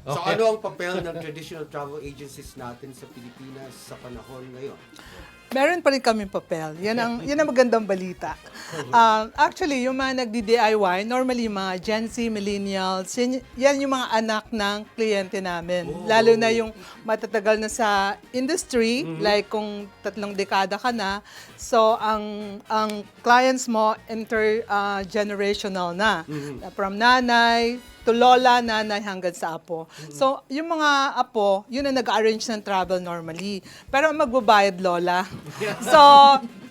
So Okay. ano ang papel ng traditional travel agencies natin sa Pilipinas sa panahon ngayon? Meron pa rin kaming papel. Yan ang magandang balita. Actually, yung mga nagdi-DIY, normally yung mga Gen Z, millennials, yan yung mga anak ng kliyente namin. Lalo na yung matatagal na sa industry, like kung 3 dekada ka na. So, ang clients mo, intergenerational na. From nanay, to lola, nanay, hanggang sa apo. So, yung mga apo, yun ang nag-arrange ng travel normally. Pero ang magbabayad lola. So,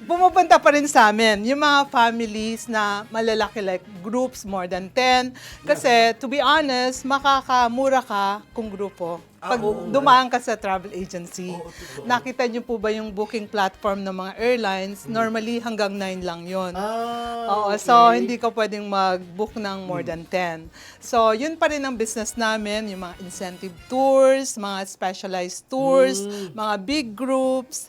pumupunta pa rin sa amin yung mga families na malalaki like groups more than 10. Kasi, to be honest, makakamura ka kung grupo. Pag dumaan ka sa travel agency, nakita niyo po ba yung booking platform ng mga airlines? Normally, hanggang 9 lang yun. Oo, Okay. so hindi ka pwedeng mag-book ng more than 10. So, yun pa rin ang business namin, yung mga incentive tours, mga specialized tours, mga big groups.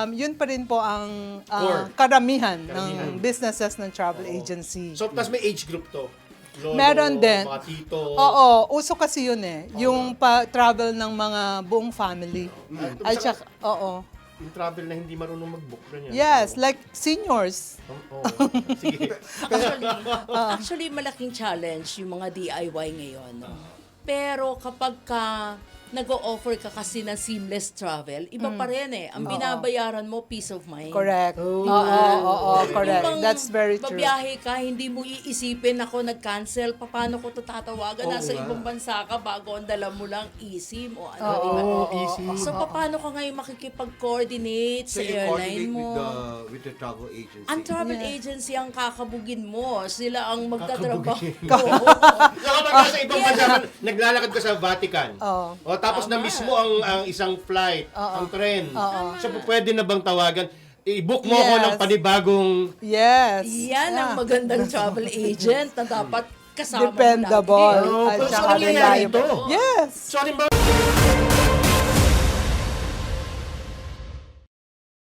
Yun pa rin po ang Core. karamihan ng businesses ng travel agency. So, plus may age group to. Lolo, Meron din. mga tito. Oo, uso kasi yun eh. Yung pa-travel ng mga buong family. At saka, oo. Yung travel na hindi marunong mag-book na yan. Yes, like seniors. Oo. Sige. Actually, malaking challenge yung mga DIY ngayon. No? Pero kapag nag-o-offer ka kasi ng seamless travel, iba pa rin eh. Ang binabayaran mo, peace of mind. Correct. Oh. Oo, correct. Yung bang That's very true. babiyahe ka, hindi mo iisipin ako nag-cancel, paano ko ito tatawagan? Oo Nasa nga. ibang bansa ka bago ang dala mo lang eSIM o ano, Oo, di ba? Oh, easy. So, paano ka ngayon makikipag-coordinate So sa you airline coordinate mo? with the travel agency? Ang travel agency ang kakabugin mo. Sila ang magtatrabaho. Kapag nasa ibang bansa, naglalakad ka sa Vatican. Oo. O tapos na mismo ang isang flight, ang tren. So pwede na bang tawagan? I-book mo ako Yes. ng panibagong Yes. Yan ang magandang travel agent na dapat kasama mo Dependable. lagi. Oh, At pero saka saan nangyayari reliable. ito? Yes. So halimbawa,